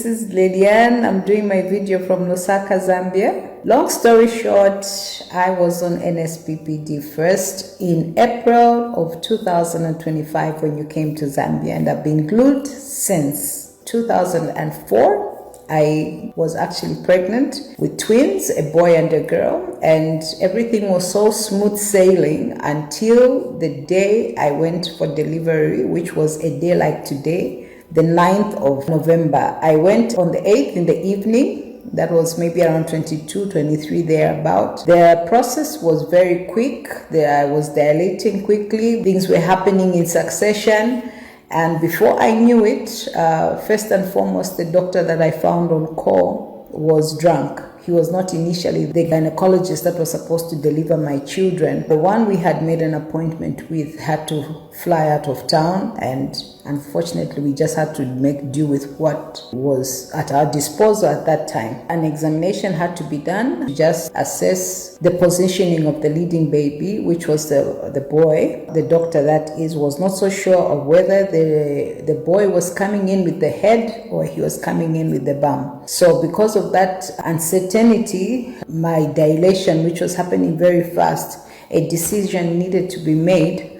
this is Lady Ann. I'm doing my video from Lusaka, Zambia. Long story short, I was on NSPPD first in April of 2025 when you came to Zambia, and I've been glued since 2004. I was actually pregnant with twins, a boy and a girl, and everything was so smooth sailing until the day I went for delivery, which was a day like today, the 9th of November. I went on the 8th in the evening. That was maybe around 22, 23 thereabout. The process was very quick. I was dilating quickly. Things were happening in succession. And before I knew it, first and foremost, the doctor that I found on call was drunk. He was not initially the gynecologist that was supposed to deliver my children. The one we had made an appointment with had to fly out of town, and unfortunately we just had to make do with what was at our disposal at that time. An examination had to be done to just assess the positioning of the leading baby, which was the boy. The doctor, that is, was not so sure of whether the boy was coming in with the head or he was coming in with the bum. So because of that uncertainty, my dilation, which was happening very fast, a decision needed to be made.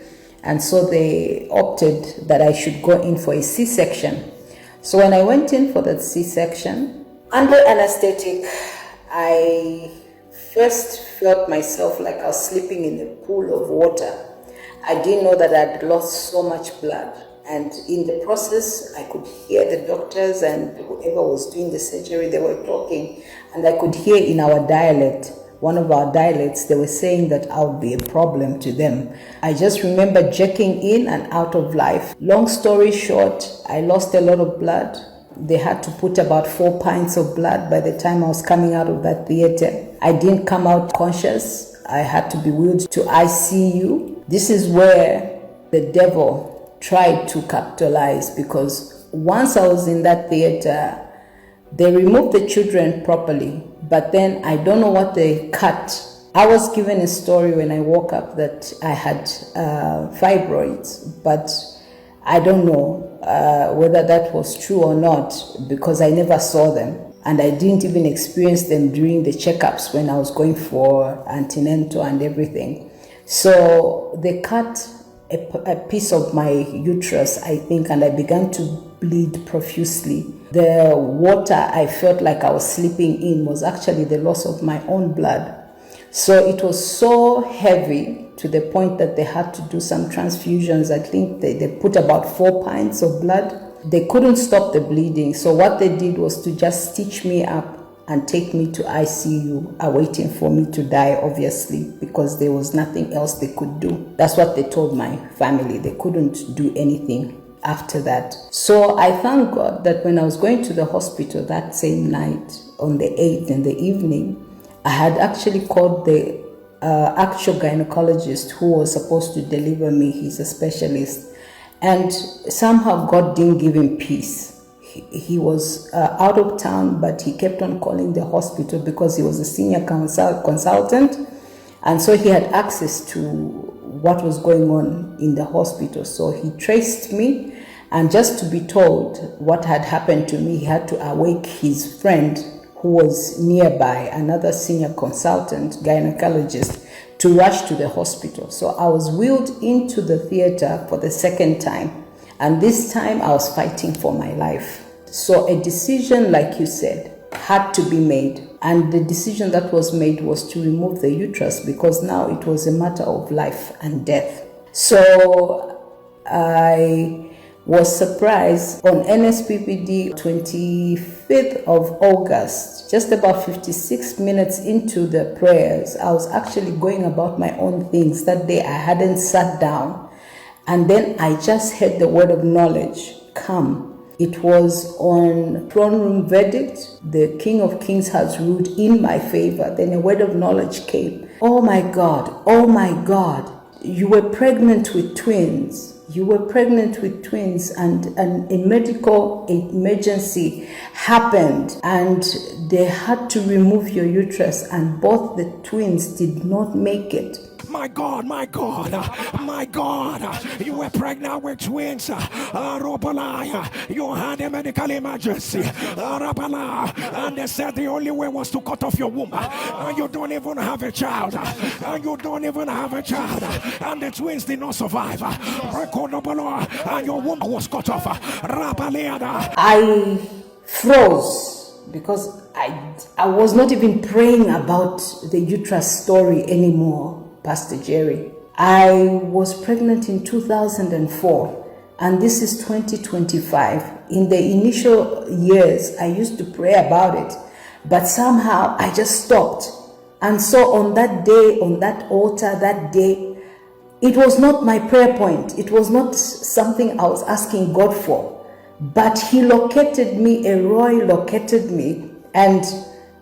And so they opted that I should go in for a C-section. So when I went in for that C-section, under anesthetic, I first felt myself like I was sleeping in a pool of water. I didn't know that I'd lost so much blood. And in the process, I could hear the doctors and whoever was doing the surgery, they were talking. And I could hear in our dialect, one of our dialects, they were saying that I would be a problem to them. I just remember jerking in and out of life. Long story short, I lost a lot of blood. They had to put about 4 pints of blood by the time I was coming out of that theater. I didn't come out conscious. I had to be wheeled to ICU. This is where the devil tried to capitalize, because once I was in that theater, they removed the children properly, but then I don't know what they cut. I was given a story when I woke up that I had fibroids, but I don't know whether that was true or not, because I never saw them. And I didn't even experience them during the checkups when I was going for antenatal and everything. So they cut a piece of my uterus, I think, and I began to bleed profusely. The water I felt like I was sleeping in was actually the loss of my own blood. So it was so heavy to the point that they had to do some transfusions. I think they put about 4 pints of blood. They couldn't stop the bleeding. So what they did was to just stitch me up and take me to ICU, awaiting for me to die, obviously, because there was nothing else they could do. That's what they told my family. They couldn't do anything after that. So I thank God that when I was going to the hospital that same night, on the 8th in the evening, I had actually called the actual gynecologist who was supposed to deliver me. He's a specialist. And somehow God didn't give him peace. He was out of town, but he kept on calling the hospital because he was a senior consultant. And so he had access to what was going on in the hospital. So he traced me, and just to be told what had happened to me, he had to awake his friend who was nearby, another senior consultant, gynecologist, to rush to the hospital. So I was wheeled into the theater for the second time. And this time I was fighting for my life. So a decision, like you said, had to be made. And the decision that was made was to remove the uterus, because now it was a matter of life and death. So I was surprised on NSPPD 25th of August, just about 56 minutes into the prayers, I was actually going about my own things. That day I hadn't sat down. And then I just heard the word of knowledge come. It was on throne room verdict. The King of Kings has ruled in my favor. Then a word of knowledge came. Oh my God, you were pregnant with twins. You were pregnant with twins, and a medical emergency happened, and they had to remove your uterus, and both the twins did not make it. My God, my God, my God. You were pregnant with twins. You had a medical emergency. And they said the only way was to cut off your womb. And you don't even have a child. And you don't even have a child. And the twins did not survive. And your womb was cut off. I froze because I was not even praying about the uterus story anymore, Pastor Jerry. I was pregnant in 2004, and this is 2025. In the initial years, I used to pray about it, but somehow I just stopped. And so on that day, on that altar, that day, it was not my prayer point. It was not something I was asking God for. But he located me, Elroy located me, and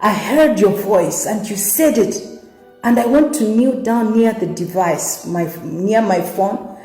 I heard your voice and you said it. And I went to kneel down near the device, near my phone,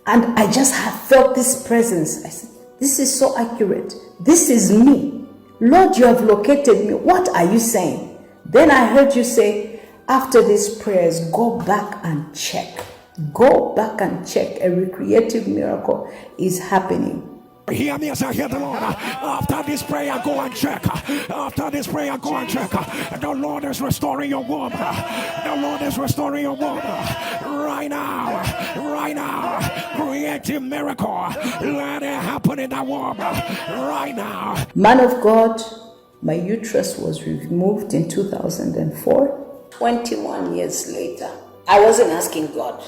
and I just felt this presence. I said, this is so accurate. This is me. Lord, you have located me. What are you saying? Then I heard you say, after these prayers, go back and check. Go back and check. A recreative miracle is happening. Hear me as I hear the Lord. After this prayer, go and check. After this prayer, go and check. The Lord is restoring your womb. The Lord is restoring your womb. Right now. Right now. Creative miracle. Let it happen in that womb. Right now. Man of God, my uterus was removed in 2004. 21 years later, I wasn't asking God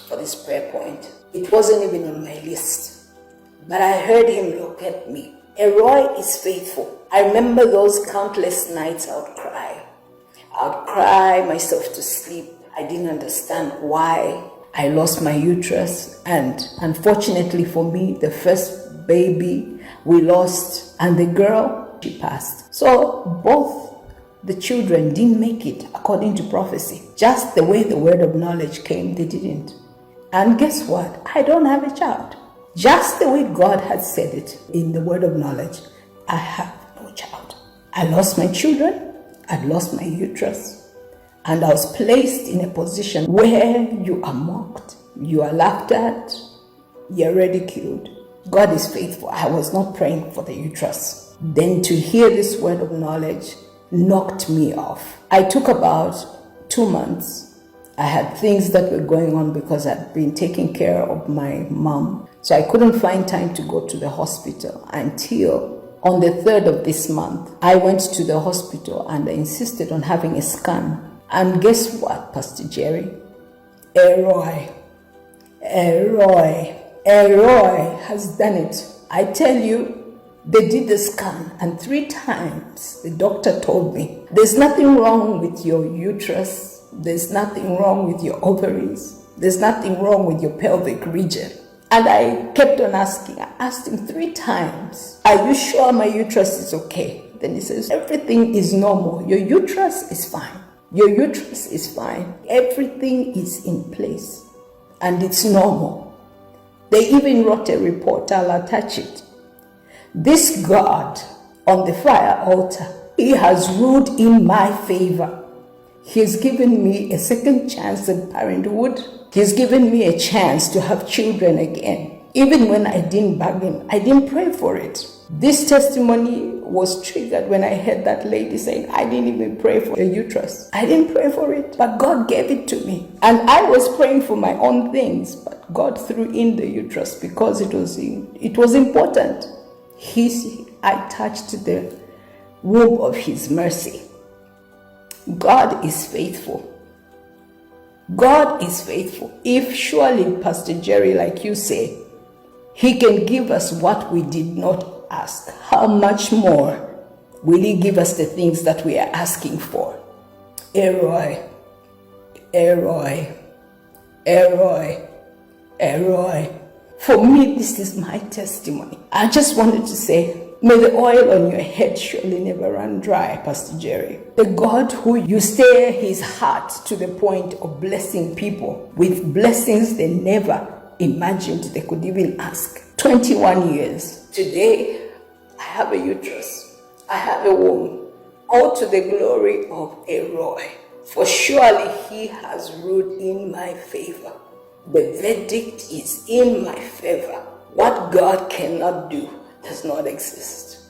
for this prayer point. It wasn't even on my list. But I heard him look at me. Elroy is faithful. I remember those countless nights I would cry. I would cry myself to sleep. I didn't understand why I lost my uterus. And unfortunately for me, the first baby we lost, and the girl, she passed. So both the children didn't make it according to prophecy. Just the way the word of knowledge came, they didn't. And guess what? I don't have a child. Just the way God had said it in the word of knowledge, I have no child. I lost my children, I lost my uterus, and I was placed in a position where you are mocked, you are laughed at, you're ridiculed. God is faithful. I was not praying for the uterus. Then to hear this word of knowledge knocked me off. I took about 2 months. I had things that were going on because I'd been taking care of my mom. So I couldn't find time to go to the hospital until on the 3rd of this month. I went to the hospital and I insisted on having a scan. And guess what, Pastor Jerry? Elroy has done it. I tell you, they did the scan, and 3 times the doctor told me, there's nothing wrong with your uterus, there's nothing wrong with your ovaries, there's nothing wrong with your pelvic region. And I kept on asking. I asked him 3 times, are you sure my uterus is okay? Then he says, everything is normal. Your uterus is fine. Your uterus is fine. Everything is in place. And it's normal. They even wrote a report. I'll attach it. This God on the fire altar, he has ruled in my favor. He's given me a second chance at parenthood. He's given me a chance to have children again. Even when I didn't bargain, I didn't pray for it. This testimony was triggered when I heard that lady saying, I didn't even pray for a uterus. I didn't pray for it, but God gave it to me. And I was praying for my own things, but God threw in the uterus because it was important. I touched the womb of his mercy. God is faithful. God is faithful. If surely, Pastor Jerry, like you say, he can give us what we did not ask, how much more will he give us the things that we are asking for? Elroy. For me, this is my testimony. I just wanted to say, may the oil on your head surely never run dry, Pastor Jerry. The God who you stir his heart to the point of blessing people with blessings they never imagined they could even ask. 21 years. Today, I have a uterus. I have a womb. All to the glory of Elroy. For surely he has ruled in my favor. The verdict is in my favor. What God cannot do does not exist.